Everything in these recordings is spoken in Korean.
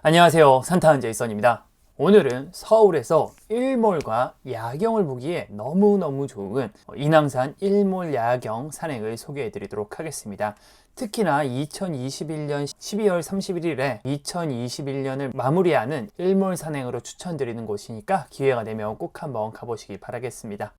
안녕하세요, 산타한 제이선입니다. 오늘은 서울에서 일몰과 야경을 보기에 너무너무 좋은 인왕산 일몰 야경 산행을 소개해 드리도록 하겠습니다. 특히나 2021년 12월 31일에 2021년을 마무리하는 일몰 산행으로 추천드리는 곳이니까 기회가 되면 꼭 한번 가보시기 바라겠습니다.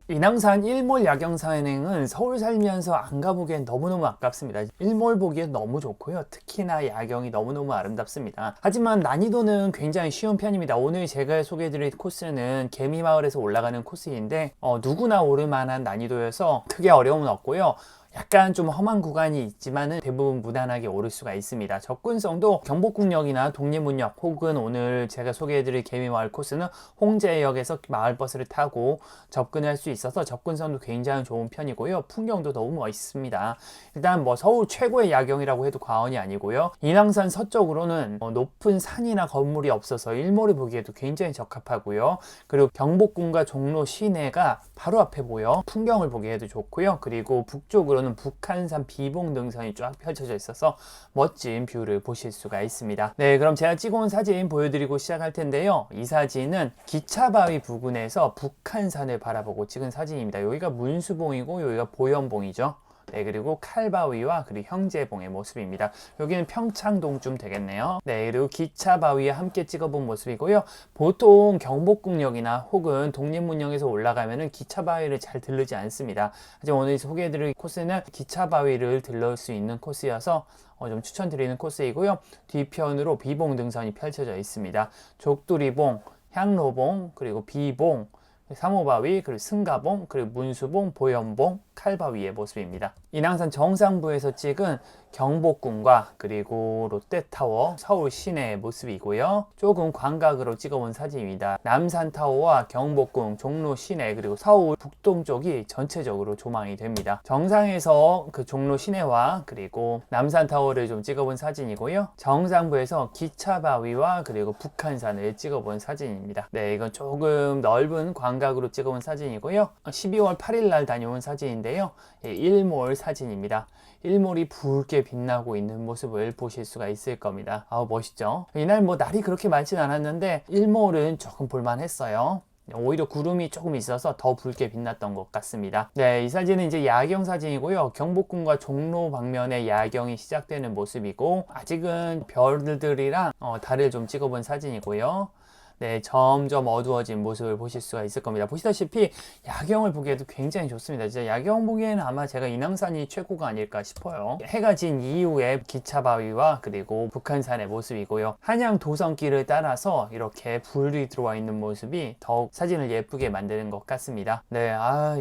인왕산 일몰 야경 산행은 서울 살면서 안 가보기엔 너무너무 아깝습니다. 일몰 보기엔 너무 좋고요. 특히나 야경이 너무너무 아름답습니다. 하지만 난이도는 굉장히 쉬운 편입니다. 오늘 제가 소개해드릴 코스는 개미마을에서 올라가는 코스인데 누구나 오를 만한 난이도여서 크게 어려움은 없고요. 약간 좀 험한 구간이 있지만은 대부분 무난하게 오를 수가 있습니다. 접근성도 경복궁역이나 독립문역 혹은 오늘 제가 소개해드릴 개미마을 코스는 홍제역에서 마을버스를 타고 접근할 수 있어서 접근성도 굉장히 좋은 편이고요. 풍경도 너무 멋있습니다. 일단 뭐 서울 최고의 야경이라고 해도 과언이 아니고요. 인왕산 서쪽으로는 높은 산이나 건물이 없어서 일몰을 보기에도 굉장히 적합하고요. 그리고 경복궁과 종로 시내가 바로 앞에 보여 풍경을 보기에도 좋고요. 그리고 북쪽으로는 북한산 비봉 등산이 쫙 펼쳐져 있어서 멋진 뷰를 보실 수가 있습니다. 네, 그럼 제가 찍어온 사진 보여드리고 시작할 텐데요. 이 사진은 기차바위 부근에서 북한산을 바라보고 찍은 사진입니다. 여기가 문수봉이고 여기가 보현봉이죠. 네, 그리고 칼바위와 그리고 형제봉의 모습입니다. 여기는 평창동쯤 되겠네요. 네, 그리고 기차바위와 함께 찍어본 모습이고요. 보통 경복궁역이나 혹은 독립문역에서 올라가면은 기차바위를 잘 들르지 않습니다. 하지만 오늘 소개해드릴 코스는 기차바위를 들를 수 있는 코스여서 좀 추천드리는 코스이고요. 뒤편으로 비봉 등산이 펼쳐져 있습니다. 족두리봉, 향로봉, 그리고 비봉, 사모바위, 그리고 승가봉, 그리고 문수봉, 보현봉, 칼바위의 모습입니다. 인왕산 정상부에서 찍은 경복궁과 그리고 롯데타워, 서울 시내의 모습이고요. 조금 광각으로 찍어본 사진입니다. 남산타워와 경복궁, 종로 시내, 그리고 서울 북동쪽이 전체적으로 조망이 됩니다. 정상에서 그 종로 시내와 그리고 남산타워를 좀 찍어본 사진이고요. 정상부에서 기차바위와 그리고 북한산을 찍어본 사진입니다. 네, 이건 조금 넓은 광각으로 찍어본 사진이고요. 12월 8일 날 다녀온 사진인데요. 일몰 사진입니다. 일몰이 붉게 빛나고 있는 모습을 보실 수가 있을 겁니다. 멋있죠? 이날 뭐 날이 그렇게 많진 않았는데 일몰은 조금 볼만했어요. 오히려 구름이 조금 있어서 더 붉게 빛났던 것 같습니다. 네, 이 사진은 이제 야경 사진이고요. 경복궁과 종로 방면의 야경이 시작되는 모습이고 아직은 별들이랑 달을 좀 찍어본 사진이고요. 네, 점점 어두워진 모습을 보실 수가 있을 겁니다. 보시다시피 야경을 보기에도 굉장히 좋습니다. 진짜 야경 보기에는 아마 제가 인왕산이 최고가 아닐까 싶어요. 해가 진 이후에 기차바위와 그리고 북한산의 모습이고요. 한양 도성길을 따라서 이렇게 불이 들어와 있는 모습이 더욱 사진을 예쁘게 만드는 것 같습니다. 네,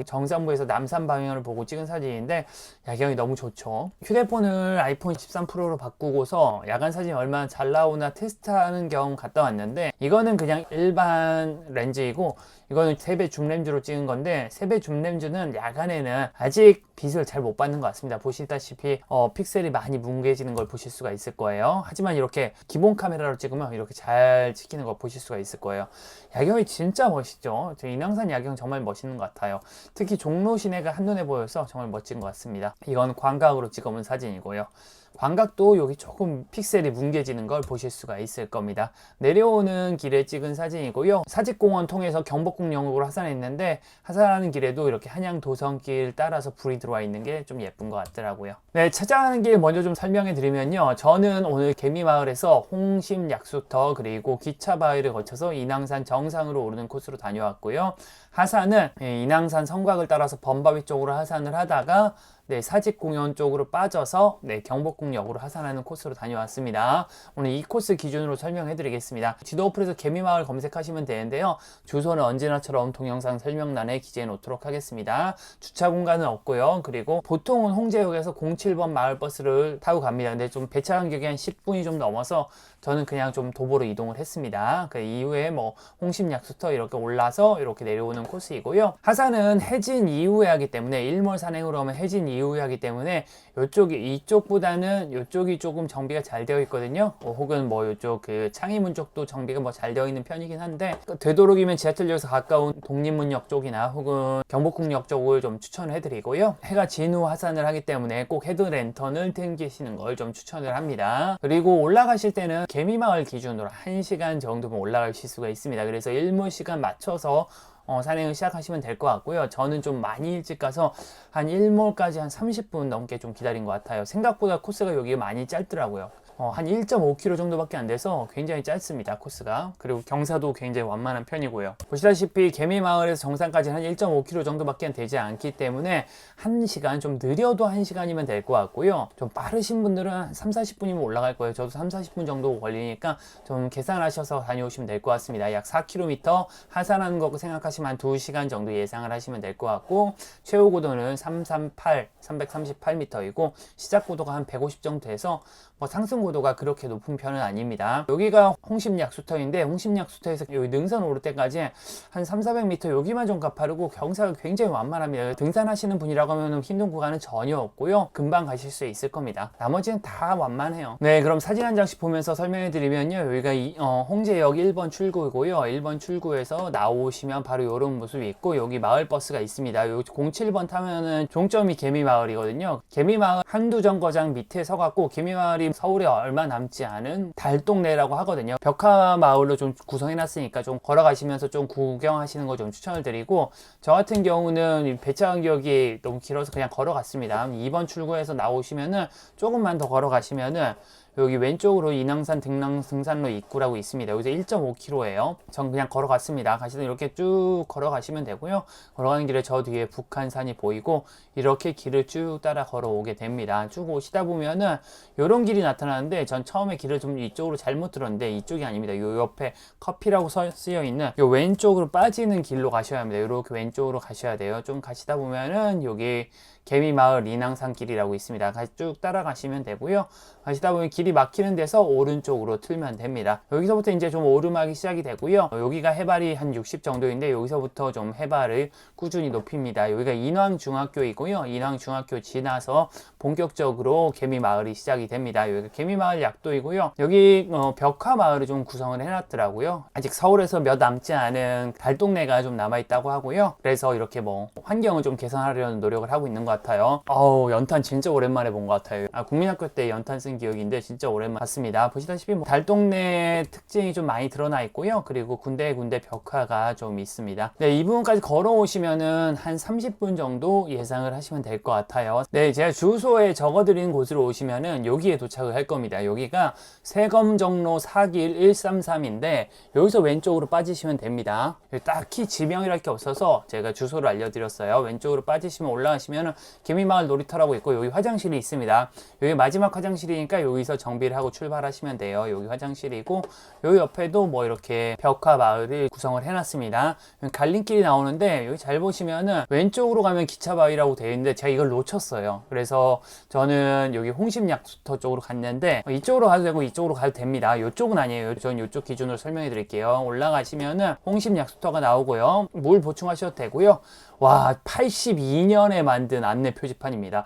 정상부에서 남산 방향을 보고 찍은 사진인데 야경이 너무 좋죠. 휴대폰을 아이폰 13 프로로 바꾸고서 야간 사진이 얼마나 잘 나오나 테스트하는 겸 갔다 왔는데 이거는 그냥 일반 렌즈이고 이거는 3배 줌 렌즈로 찍은 건데 3배 줌 렌즈는 야간에는 아직 빛을 잘 못 받는 것 같습니다. 보시다시피 픽셀이 많이 뭉개지는 걸 보실 수가 있을 거예요. 하지만 이렇게 기본 카메라로 찍으면 이렇게 잘 찍히는 걸 보실 수가 있을 거예요. 야경이 진짜 멋있죠. 인왕산 야경 정말 멋있는 것 같아요. 특히 종로 시내가 한눈에 보여서 정말 멋진 것 같습니다. 이건 광각으로 찍어본 사진이고요. 광각도 여기 조금 픽셀이 뭉개지는 걸 보실 수가 있을 겁니다. 내려오는 길에 찍은 사진이고요. 사직공원 통해서 경복궁역으로 하산했는데 하산하는 길에도 이렇게 한양 도성길 따라서 불이 들어와 있는 게 좀 예쁜 것 같더라고요. 네, 찾아가는 길 먼저 좀 설명해 드리면요. 저는 오늘 개미마을에서 홍심 약수터 그리고 기차바위를 거쳐서 인왕산 정상으로 오르는 코스로 다녀왔고요. 하산은 인왕산 성곽을 따라서 범바위 쪽으로 하산을 하다가 사직공원 쪽으로 빠져서 경복궁역으로 하산하는 코스로 다녀왔습니다. 오늘 이 코스 기준으로 설명해 드리겠습니다. 지도 어플에서 개미마을 검색하시면 되는데요. 주소는 언제나처럼 동영상 설명란에 기재해 놓도록 하겠습니다. 주차 공간은 없고요. 그리고 보통은 홍제역에서 07번 마을버스를 타고 갑니다. 근데 좀 배차 간격이 한 10분이 좀 넘어서 저는 그냥 좀 도보로 이동을 했습니다. 그 이후에 뭐 홍심약수터 이렇게 올라서 이렇게 내려오는 코스이고요. 하산은 해진 이후에 하기 때문에 일몰 산행으로 하면 해진 이후에 하기 때문에 이쪽보다는 이쪽이 조금 정비가 잘 되어 있거든요. 혹은 뭐 이쪽 그 창의문 쪽도 정비가 뭐 잘 되어 있는 편이긴 한데 되도록이면 지하철역에서 가까운 독립문역 쪽이나 혹은 경복궁역 쪽을 좀 추천을 해드리고요. 해가 진 후 하산을 하기 때문에 꼭 헤드랜턴을 땡기시는 걸 좀 추천을 합니다. 그리고 올라가실 때는 개미마을 기준으로 1시간 정도면 올라가실 수가 있습니다. 그래서 일몰 시간 맞춰서 산행을 시작하시면 될 것 같고요. 저는 좀 많이 일찍 가서 한 일몰까지 한 30분 넘게 좀 기다린 것 같아요. 생각보다 코스가 여기 많이 짧더라고요. 한 1.5km 정도밖에 안 돼서 굉장히 짧습니다, 코스가. 그리고 경사도 굉장히 완만한 편이고요. 보시다시피 개미마을에서 정상까지는 한 1.5km 정도밖에 되지 않기 때문에 1시간, 좀 느려도 1시간이면 될 것 같고요. 좀 빠르신 분들은 한 30-40분이면 올라갈 거예요. 저도 30-40분 정도 걸리니까 좀 계산하셔서 다녀오시면 될 것 같습니다. 약 4km 하산하는 거 생각하시면 한 2시간 정도 예상을 하시면 될 것 같고, 최고 고도는 338m이고 시작 고도가 한 150 정도 돼서 뭐 상승 고도가 그렇게 높은 편은 아닙니다. 여기가 홍심약수터인데 홍심약수터에서 여기 능선 오를 때까지 한 300-400m 여기만 좀 가파르고 경사가 굉장히 완만합니다. 등산하시는 분이라고 하면 힘든 구간은 전혀 없고요. 금방 가실 수 있을 겁니다. 나머지는 다 완만해요. 네, 그럼 사진 한 장씩 보면서 설명해 드리면요. 여기가 홍제역 1번 출구이고요. 1번 출구에서 나오시면 바로 이런 모습이 있고 여기 마을버스가 있습니다. 여기 07번 타면은 종점이 개미마을이거든요. 개미마을 한두 정거장 밑에 서갖고 개미마을이 서울에 얼마 남지 않은 달동네라고 하거든요. 벽화마을로 좀 구성해놨으니까 좀 걸어가시면서 좀 구경하시는 거 좀 추천을 드리고, 저 같은 경우는 배차 간격이 너무 길어서 그냥 걸어갔습니다. 2번 출구에서 나오시면은 조금만 더 걸어가시면은 여기 왼쪽으로 인왕산 등산로 입구라고 있습니다. 여기서 1.5km예요. 전 그냥 걸어갔습니다. 가시면 이렇게 쭉 걸어가시면 되고요. 걸어가는 길에 저 뒤에 북한산이 보이고 이렇게 길을 쭉 따라 걸어오게 됩니다. 쭉 오시다 보면은 이런 길이 나타나는데 전 처음에 길을 좀 이쪽으로 잘못 들었는데 이쪽이 아닙니다. 요 옆에 커피라고 쓰여 있는 요 왼쪽으로 빠지는 길로 가셔야 합니다. 이렇게 왼쪽으로 가셔야 돼요. 좀 가시다 보면은 여기 개미마을 인왕산길이라고 있습니다. 쭉 따라가시면 되고요. 가시다 보면 길이 막히는 데서 오른쪽으로 틀면 됩니다. 여기서부터 이제 좀 오르막이 시작이 되고요. 여기가 해발이 한 60 정도인데 여기서부터 좀 해발을 꾸준히 높입니다. 여기가 인왕중학교이고요. 인왕중학교 지나서 본격적으로 개미마을이 시작이 됩니다. 여기가 개미마을 약도이고요. 여기 벽화마을을 좀 구성을 해놨더라고요. 아직 서울에서 몇 남지 않은 달동네가 좀 남아있다고 하고요. 그래서 이렇게 뭐 환경을 좀 개선하려는 노력을 하고 있는 것 같아요. 연탄 진짜 오랜만에 본 것 같아요. 국민학교 때 연탄 쓴 기억인데 진짜 오랜만에 봤습니다. 보시다시피 뭐 달동네 특징이 좀 많이 드러나 있고요. 그리고 군데군데 벽화가 좀 있습니다. 네, 이 부분까지 걸어오시면은 한 30분 정도 예상을 하시면 될 것 같아요. 네, 제가 주소에 적어드린 곳으로 오시면은 여기에 도착을 할 겁니다. 여기가 세검정로 4길 133인데 여기서 왼쪽으로 빠지시면 됩니다. 딱히 지명이랄 게 없어서 제가 주소를 알려드렸어요. 왼쪽으로 빠지시면 올라가시면 개미마을 놀이터라고 있고 여기 화장실이 있습니다. 여기 마지막 화장실이니까 여기서 정비를 하고 출발하시면 돼요. 여기 화장실이고 여기 옆에도 뭐 이렇게 벽화 마을을 구성을 해놨습니다. 갈림길이 나오는데 여기 잘 보시면은 왼쪽으로 가면 기차바위라고 되어 있는데 제가 이걸 놓쳤어요. 그래서 저는 여기 홍심약수터 쪽으로 갔는데 이쪽으로 가도 되고 이쪽으로 가도 됩니다. 이쪽은 아니에요. 전 이쪽 기준으로 설명해 드릴게요. 올라가시면은 홍심약수터가 나오고요. 물 보충하셔도 되고요. 와, 82년에 만든 안내 표지판입니다.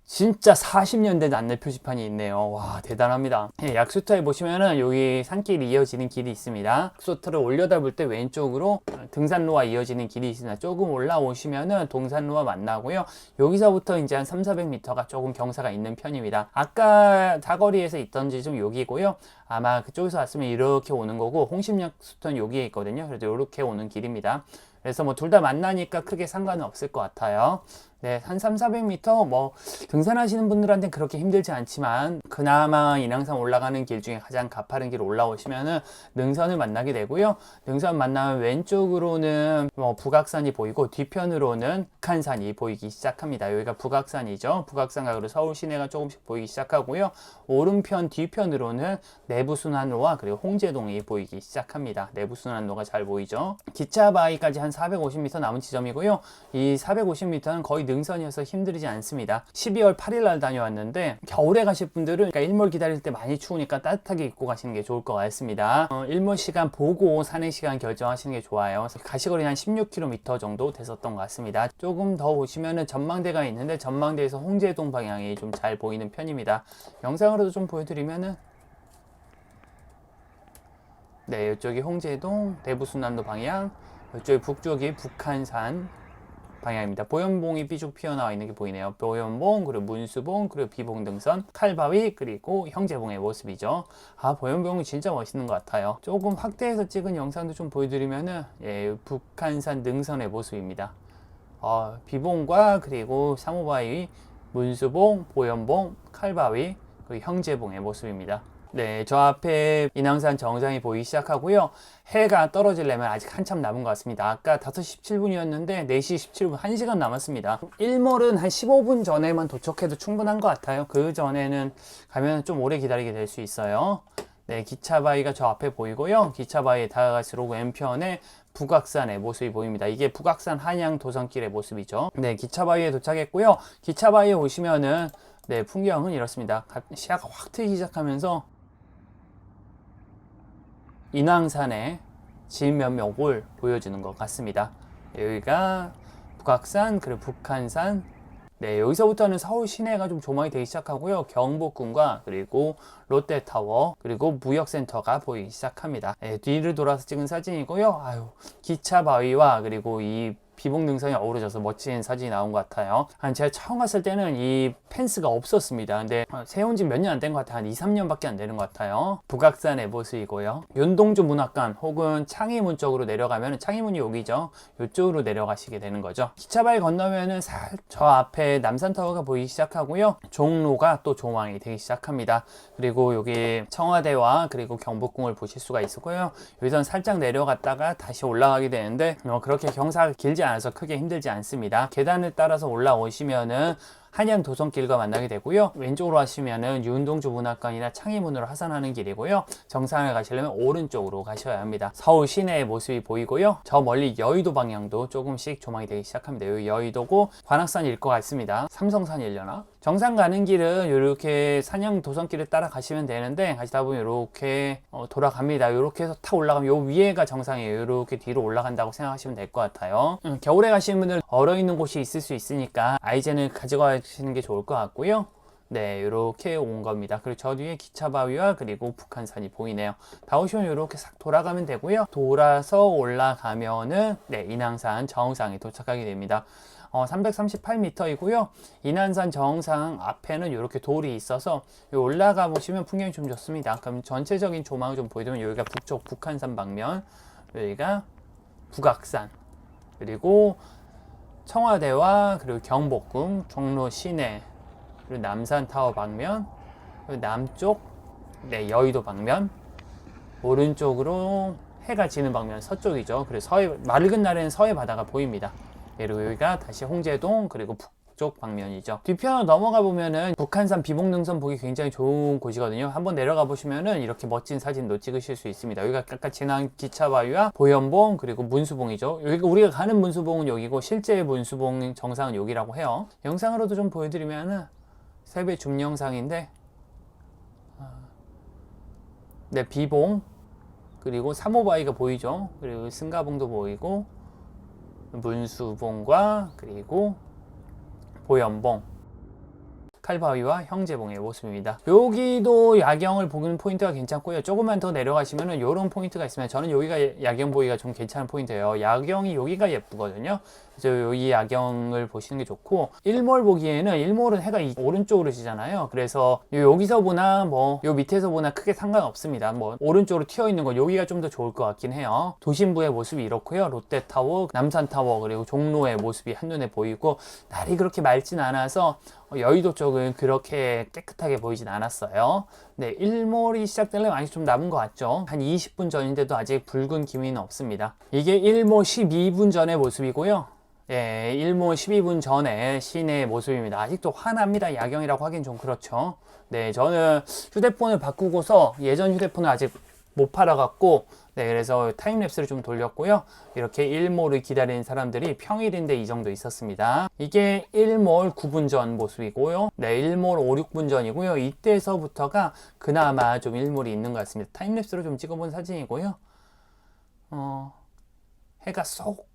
진짜 40년 된 안내 표지판이 있네요. 와, 대단합니다. 예, 약수터에 보시면은 여기 산길이 이어지는 길이 있습니다. 약수터를 올려다볼 때 왼쪽으로 등산로와 이어지는 길이 있습니다. 조금 올라오시면은 동산로와 만나고요. 여기서부터 이제 한 300~400m가 조금 경사가 있는 편입니다. 아까 사거리에서 있던 지점 여기고요. 아마 그쪽에서 왔으면 이렇게 오는 거고 홍심약수터는 여기에 있거든요. 그래서 이렇게 오는 길입니다. 그래서 뭐 둘 다 만나니까 크게 상관은 없을 것 같아요. 네, 한 300~400m 뭐 등산하시는 분들한테는 그렇게 힘들지 않지만 그나마 인왕산 올라가는 길 중에 가장 가파른 길 올라오시면은 능선을 만나게 되고요. 능선 만나면 왼쪽으로는 뭐 북악산이 보이고 뒤편으로는 북한산이 보이기 시작합니다. 여기가 북악산이죠. 북악산각으로 서울 시내가 조금씩 보이기 시작하고요. 오른편 뒤편으로는 내부순환로와 그리고 홍제동이 보이기 시작합니다. 내부순환로가 잘 보이죠. 기차바위까지 한 450m 남은 지점이고요. 이 450m는 거의 능선이어서 힘들지 않습니다. 12월 8일 날 다녀왔는데 겨울에 가실 분들은 그러니까 일몰 기다릴 때 많이 추우니까 따뜻하게 입고 가시는 게 좋을 것 같습니다. 일몰 시간 보고 산행 시간 결정하시는 게 좋아요. 가시거리 한 16km 정도 됐었던 것 같습니다. 조금 더 보시면은 전망대가 있는데 전망대에서 홍제동 방향이 좀 잘 보이는 편입니다. 영상으로도 좀 보여드리면은 네, 이쪽이 홍제동 대부순환로 방향, 이쪽이 북쪽이 북한산 방향입니다. 보현봉이 삐죽 피어나와 있는 게 보이네요. 보현봉, 그리고 문수봉, 그리고 비봉등선, 칼바위, 그리고 형제봉의 모습이죠. 아, 보현봉이 진짜 멋있는 것 같아요. 조금 확대해서 찍은 영상도 좀 보여드리면은 예, 북한산 능선의 모습입니다. 비봉과 그리고 사모바위, 문수봉, 보현봉, 칼바위, 그리고 형제봉의 모습입니다. 네, 저 앞에 인왕산 정상이 보이기 시작하고요. 해가 떨어지려면 아직 한참 남은 것 같습니다. 아까 5시 17분이었는데 4시 17분, 1시간 남았습니다. 일몰은 한 15분 전에만 도착해도 충분한 것 같아요. 그 전에는 가면 좀 오래 기다리게 될 수 있어요. 네, 기차바위가 저 앞에 보이고요. 기차바위에 다가갈수록 왼편에 북악산의 모습이 보입니다. 이게 북악산 한양 도성길의 모습이죠. 네, 기차바위에 도착했고요. 기차바위에 오시면은 네, 풍경은 이렇습니다. 시야가 확 트이기 시작하면서 인왕산의 진면목을 보여주는 것 같습니다. 여기가 북악산, 그리고 북한산. 네, 여기서부터는 서울 시내가 좀 조망이 되기 시작하고요. 경복궁과 그리고 롯데타워, 그리고 무역센터가 보이기 시작합니다. 네, 뒤를 돌아서 찍은 사진이고요. 아유, 기차바위와 그리고 이 비봉능선이 어우러져서 멋진 사진이 나온 것 같아요. 제가 처음 갔을 때는 이 펜스가 없었습니다. 근데 세운 지 몇 년 안 된 것 같아요. 한 2~3년 밖에 안 되는 것 같아요. 북악산의 모습이고요. 윤동주 문학관 혹은 창의문 쪽으로 내려가면 창의문이 여기죠. 이쪽으로 내려가시게 되는 거죠. 기차바위 건너면은 저 앞에 남산타워가 보이기 시작하고요. 종로가 또 조망이 되기 시작합니다. 그리고 여기 청와대와 그리고 경복궁을 보실 수가 있고요. 여기선 살짝 내려갔다가 다시 올라가게 되는데 그렇게 경사가 길지 않아서 크게 힘들지 않습니다. 계단을 따라서 올라오시면은 한양 도성길과 만나게 되고요. 왼쪽으로 하시면은 윤동주 문학관이나 창의문으로 하산하는 길이고요. 정상을 가시려면 오른쪽으로 가셔야 합니다. 서울 시내의 모습이 보이고요. 저 멀리 여의도 방향도 조금씩 조망이 되기 시작합니다. 여기 여의도고 관악산일 것 같습니다. 삼성산이려나? 정상 가는 길은 이렇게 산양 도성길을 따라 가시면 되는데 가시다 보면 이렇게 돌아갑니다. 이렇게 해서 탁 올라가면 요 위에가 정상이에요. 이렇게 뒤로 올라간다고 생각하시면 될 것 같아요. 겨울에 가시는 분들은 얼어있는 곳이 있을 수 있으니까 아이젠을 가져가시는 게 좋을 것 같고요. 네, 이렇게 온 겁니다. 그리고 저 뒤에 기차바위와 그리고 북한산이 보이네요. 다 오시면 이렇게 싹 돌아가면 되고요. 돌아서 올라가면은 네, 인왕산 정상에 도착하게 됩니다. 338m이고요. 인왕산 정상 앞에는 이렇게 돌이 있어서 올라가 보시면 풍경이 좀 좋습니다. 그럼 전체적인 조망을 좀 보여드리면 여기가 북쪽 북한산 방면, 여기가 북악산, 그리고 청와대와 그리고 경복궁, 종로 시내, 그리고 남산타워 방면, 그리고 남쪽 네, 여의도 방면, 오른쪽으로 해가 지는 방면 서쪽이죠. 그래서 맑은 날에는 서해 바다가 보입니다. 그리고 여기가 다시 홍제동, 그리고 북쪽 방면이죠. 뒤편으로 넘어가 보면은 북한산 비봉능선 보기 굉장히 좋은 곳이거든요. 한번 내려가 보시면은 이렇게 멋진 사진도 찍으실 수 있습니다. 여기가 아까 지난 기차바위와 보현봉 그리고 문수봉이죠. 여기가 우리가 가는 문수봉은 여기고 실제 문수봉 정상은 여기라고 해요. 영상으로도 좀 보여드리면은 세배 줌 영상인데 네, 비봉 그리고 3호바위가 보이죠. 그리고 승가봉도 보이고 문수봉과 그리고 보현봉 칼바위와 형제봉의 모습입니다. 여기도 야경을 보는 포인트가 괜찮고요. 조금만 더 내려가시면은 이런 포인트가 있으면 저는 여기가 야경 보기가 좀 괜찮은 포인트예요. 야경이 여기가 예쁘거든요. 그래서 이 야경을 보시는 게 좋고, 일몰 보기에는 일몰은 해가 오른쪽으로 지잖아요. 그래서 여기서 보나 뭐 요 밑에서 보나 크게 상관없습니다. 뭐 오른쪽으로 튀어 있는 거 여기가 좀 더 좋을 것 같긴 해요. 도심부의 모습이 이렇고요. 롯데타워, 남산타워 그리고 종로의 모습이 한눈에 보이고, 날이 그렇게 맑진 않아서 여의도 쪽은 그렇게 깨끗하게 보이진 않았어요. 네, 일몰이 시작되려면 아직 좀 남은 것 같죠. 한 20분 전인데도 아직 붉은 기미는 없습니다. 이게 일몰 12분 전의 모습이고요. 예, 일몰 12분 전에 시내의 모습입니다. 아직도 환합니다. 야경이라고 하긴 좀 그렇죠. 네, 저는 휴대폰을 바꾸고서 예전 휴대폰을 아직 못 팔아갖고, 네, 그래서 타임랩스를 좀 돌렸고요. 이렇게 일몰을 기다리는 사람들이 평일인데 이 정도 있었습니다. 이게 일몰 9분 전 모습이고요. 네, 일몰 5, 6분 전이고요. 이때서부터가 그나마 좀 일몰이 있는 것 같습니다. 타임랩스로 좀 찍어본 사진이고요. 해가 쏙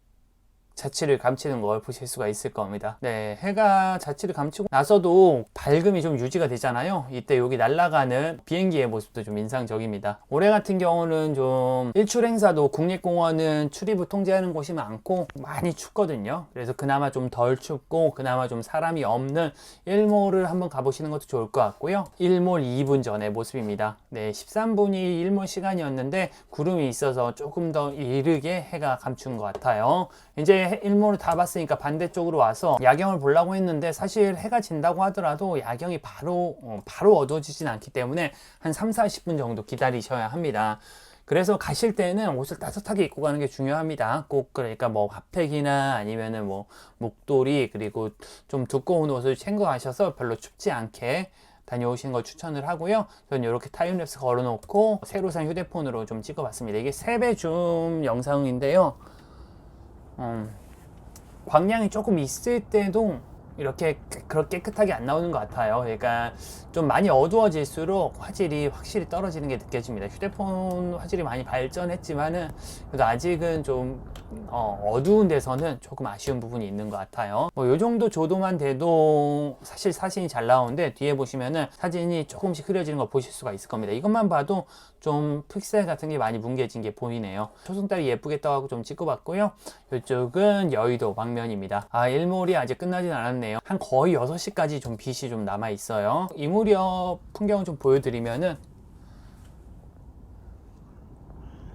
자취를 감추는 걸 보실 수가 있을 겁니다. 네, 해가 자취를 감추고 나서도 밝음이 좀 유지가 되잖아요. 이때 여기 날아가는 비행기의 모습도 좀 인상적입니다. 올해 같은 경우는 좀 일출 행사도 국립공원은 출입을 통제하는 곳이 많고 많이 춥거든요. 그래서 그나마 좀 덜 춥고 그나마 좀 사람이 없는 일몰을 한번 가보시는 것도 좋을 것 같고요. 일몰 2분 전의 모습입니다. 네, 13분이 일몰 시간이었는데 구름이 있어서 조금 더 이르게 해가 감춘 것 같아요. 이제 일몰을 다 봤으니까 반대쪽으로 와서 야경을 보려고 했는데, 사실 해가 진다고 하더라도 야경이 바로 어두워지진 않기 때문에 한 3-40분 정도 기다리셔야 합니다. 그래서 가실 때는 옷을 따뜻하게 입고 가는 게 중요합니다. 꼭 그러니까 뭐 핫팩이나 아니면은 뭐 목도리 그리고 좀 두꺼운 옷을 챙겨 가셔서 별로 춥지 않게 다녀오시는 걸 추천을 하고요. 저는 이렇게 타임랩스 걸어놓고 새로 산 휴대폰으로 좀 찍어봤습니다. 이게 3배 줌 영상인데요. 광량이 조금 있을 때도 이렇게 그렇게 깨끗하게 안 나오는 것 같아요. 그러니까 좀 많이 어두워질수록 화질이 확실히 떨어지는 게 느껴집니다. 휴대폰 화질이 많이 발전했지만은 그래도 아직은 좀 어두운 데서는 조금 아쉬운 부분이 있는 것 같아요. 뭐 요 정도 조도만 돼도 사실 사진이 잘 나오는데, 뒤에 보시면은 사진이 조금씩 흐려지는 걸 보실 수가 있을 겁니다. 이것만 봐도 좀 픽셀 같은 게 많이 뭉개진 게 보이네요. 초승달이 예쁘게 떠가고 좀 찍어봤고요. 이쪽은 여의도 방면입니다. 일몰이 아직 끝나진 않았네요. 한 거의 6시까지 좀 빛이 좀 남아 있어요. 이 무렵 풍경을 좀 보여드리면은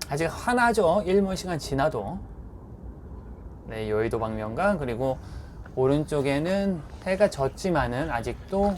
아직 환하죠. 일몰 시간 지나도. 네, 여의도 방면과 그리고 오른쪽에는 해가 졌지만은 아직도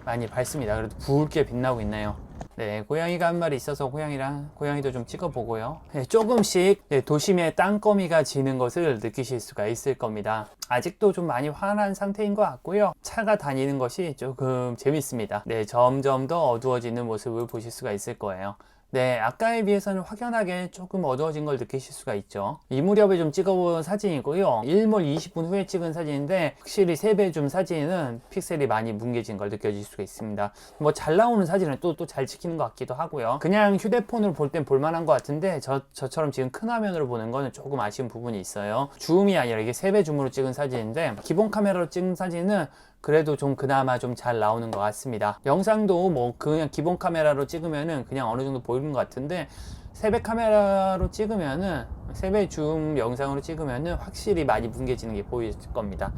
많이 밝습니다. 그래도 붉게 빛나고 있네요. 네, 고양이가 한 마리 있어서 고양이도 좀 찍어보고요. 네, 조금씩 도심의 땅거미가 지는 것을 느끼실 수가 있을 겁니다. 아직도 좀 많이 환한 상태인 것 같고요. 차가 다니는 것이 조금 재밌습니다. 네, 점점 더 어두워지는 모습을 보실 수가 있을 거예요. 네, 아까에 비해서는 확연하게 조금 어두워진 걸 느끼실 수가 있죠. 이 무렵에 좀 찍어본 사진이고요. 일몰 20분 후에 찍은 사진인데, 확실히 3배 줌 사진은 픽셀이 많이 뭉개진 걸 느껴질 수가 있습니다. 뭐 잘 나오는 사진은 또 잘 찍히는 것 같기도 하고요. 그냥 휴대폰으로 볼 땐 볼만한 것 같은데, 저처럼 지금 큰 화면으로 보는 거는 조금 아쉬운 부분이 있어요. 줌이 아니라 이게 3배 줌으로 찍은 사진인데, 기본 카메라로 찍은 사진은 그래도 좀 그나마 좀 잘 나오는 것 같습니다. 영상도 뭐 그냥 기본 카메라로 찍으면은 그냥 어느 정도 보이는 것 같은데, 3배 카메라로 찍으면은 3배 줌 영상으로 찍으면은 확실히 많이 뭉개지는 게 보일 겁니다.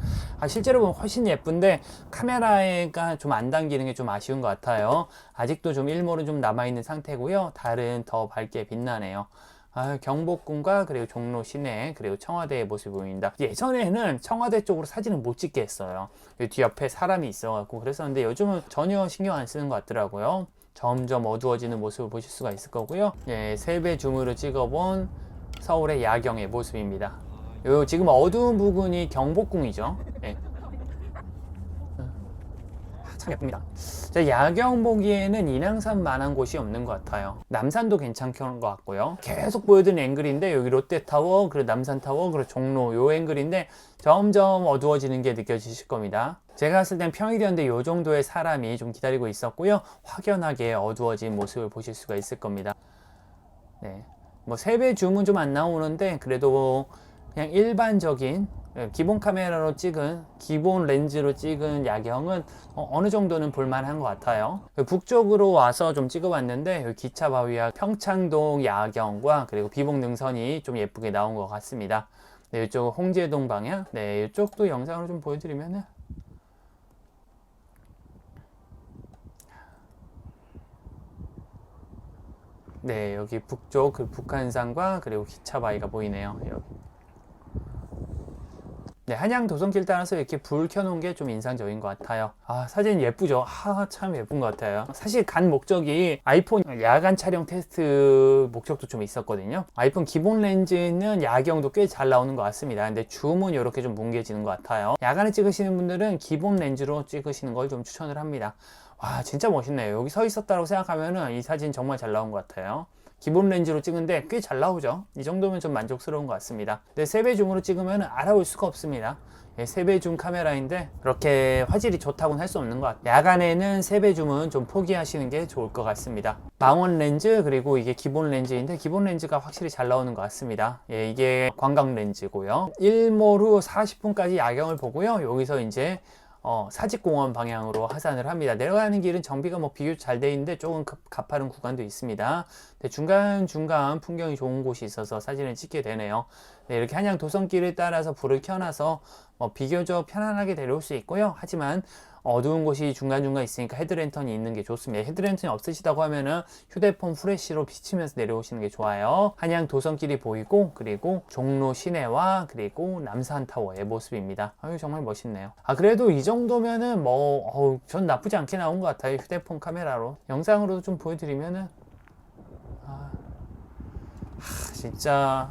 실제로 보면 훨씬 예쁜데 카메라가 좀 안 당기는 게 좀 아쉬운 것 같아요. 아직도 좀 일몰은 좀 남아있는 상태고요. 달은 더 밝게 빛나네요. 경복궁과 그리고 종로 시내 그리고 청와대의 모습이 보입니다. 예전에는 청와대 쪽으로 사진을 못 찍게 했어요. 뒤 옆에 사람이 있어갖고 그랬었는데, 요즘은 전혀 신경 안 쓰는 것 같더라고요. 점점 어두워지는 모습을 보실 수가 있을 거고요. 예, 3배 줌으로 찍어본 서울의 야경의 모습입니다. 요 지금 어두운 부분이 경복궁이죠. 예. 참 예쁩니다. 자, 야경 보기에는 인왕산만한 곳이 없는 것 같아요. 남산도 괜찮은 것 같고요. 계속 보여드린 앵글인데 여기 롯데타워, 그리고 남산타워, 그리고 종로 요 앵글인데 점점 어두워지는 게 느껴지실 겁니다. 제가 봤을 땐 평일이었는데 요 정도의 사람이 좀 기다리고 있었고요. 확연하게 어두워진 모습을 보실 수가 있을 겁니다. 네, 뭐 세배 줌은 좀 안 나오는데 그래도 그냥 일반적인 기본 카메라로 찍은 기본 렌즈로 찍은 야경은 어느 정도는 볼만한 것 같아요. 북쪽으로 와서 좀 찍어봤는데 기차 바위와 평창동 야경과 그리고 비봉 능선이 좀 예쁘게 나온 것 같습니다. 네, 이쪽 홍제동 방향, 네, 이쪽도 영상으로 좀 보여드리면은 네, 여기 북쪽 그 북한산과 그리고 기차 바위가 보이네요. 여기. 네, 한양 도성길 따라서 이렇게 불 켜놓은 게 좀 인상적인 것 같아요. 아, 사진 예쁘죠? 참 예쁜 것 같아요. 사실 간 목적이 아이폰 야간 촬영 테스트 목적도 좀 있었거든요. 아이폰 기본 렌즈는 야경도 꽤 잘 나오는 것 같습니다. 근데 줌은 이렇게 좀 뭉개지는 것 같아요. 야간에 찍으시는 분들은 기본 렌즈로 찍으시는 걸 좀 추천을 합니다. 와, 진짜 멋있네요. 여기 서 있었다고 생각하면은 이 사진 정말 잘 나온 것 같아요. 기본 렌즈로 찍은데 꽤 잘 나오죠. 이 정도면 좀 만족스러운 것 같습니다. 근데 3배 줌으로 찍으면 알아볼 수가 없습니다. 3배 줌 카메라인데 그렇게 화질이 좋다고는 할 수 없는 것 같아요. 야간에는 3배 줌은 좀 포기하시는 게 좋을 것 같습니다. 망원 렌즈 그리고 이게 기본 렌즈인데 기본 렌즈가 확실히 잘 나오는 것 같습니다. 이게 광각 렌즈고요. 일몰 후 40분까지 야경을 보고요. 여기서 이제 사직공원 방향으로 하산을 합니다. 내려가는 길은 정비가 뭐 비교적 잘 돼 있는데 조금 가파른 구간도 있습니다. 네, 중간중간 풍경이 좋은 곳이 있어서 사진을 찍게 되네요. 네, 이렇게 한양 도성길을 따라서 불을 켜놔서 비교적 편안하게 내려올 수 있고요. 하지만 어두운 곳이 중간중간 있으니까 헤드랜턴이 있는 게 좋습니다. 헤드랜턴이 없으시다고 하면은 휴대폰 프레쉬로 비치면서 내려오시는 게 좋아요. 한양 도성길이 보이고 그리고 종로 시내와 그리고 남산타워의 모습입니다. 아유, 정말 멋있네요. 그래도 이 정도면은 전 나쁘지 않게 나온 것 같아요. 휴대폰 카메라로. 영상으로도 좀 보여드리면은 진짜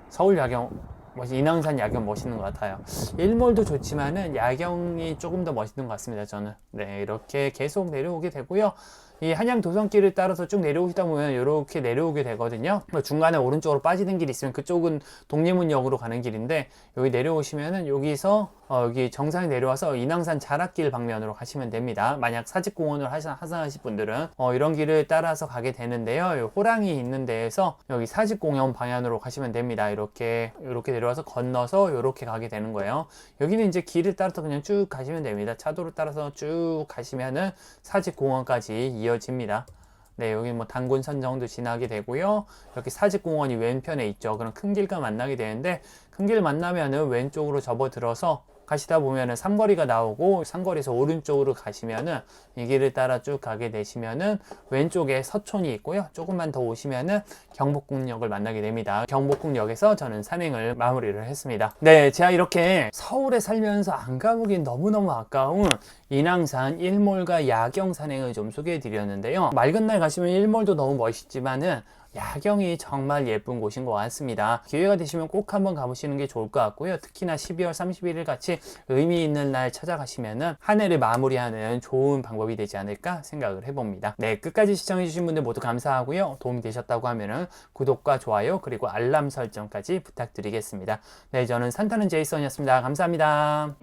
서울 야경 인왕산 야경 멋있는 것 같아요. 일몰도 좋지만은 야경이 조금 더 멋있는 것 같습니다. 저는. 네, 이렇게 계속 내려오게 되고요. 이 한양 도성길을 따라서 쭉 내려오시다 보면 이렇게 내려오게 되거든요. 중간에 오른쪽으로 빠지는 길이 있으면 그쪽은 독립문역으로 가는 길인데 여기 내려오시면은 여기서 여기 정상에 내려와서 인왕산 자락길 방면으로 가시면 됩니다. 만약 사직공원을 하산하실 분들은 이런 길을 따라서 가게 되는데요. 호랑이 있는 데에서 여기 사직공원 방향으로 가시면 됩니다. 이렇게 내려와서 건너서 이렇게 가게 되는 거예요. 여기는 이제 길을 따라서 그냥 쭉 가시면 됩니다. 차도를 따라서 쭉 가시면은 사직공원까지 이어집니다. 네, 여기 뭐 단군선정도 지나게 되고요. 이렇게 사직공원이 왼편에 있죠. 그럼 큰 길과 만나게 되는데 큰 길 만나면은 왼쪽으로 접어들어서 가시다 보면은 삼거리가 나오고 삼거리에서 오른쪽으로 가시면은 이 길을 따라 쭉 가게 되시면은 왼쪽에 서촌이 있고요. 조금만 더 오시면은 경복궁역을 만나게 됩니다. 경복궁역에서 저는 산행을 마무리를 했습니다. 네, 제가 이렇게 서울에 살면서 안 가보긴 너무너무 아까운 인왕산 일몰과 야경 산행을 좀 소개해 드렸는데요. 맑은 날 가시면 일몰도 너무 멋있지만은 야경이 정말 예쁜 곳인 것 같습니다. 기회가 되시면 꼭 한번 가보시는 게 좋을 것 같고요. 특히나 12월 31일 같이 의미 있는 날 찾아가시면은 한 해를 마무리하는 좋은 방법이 되지 않을까 생각을 해봅니다. 네, 끝까지 시청해주신 분들 모두 감사하고요. 도움이 되셨다고 하면은 구독과 좋아요 그리고 알람 설정까지 부탁드리겠습니다. 네, 저는 산타는 제이슨이었습니다. 감사합니다.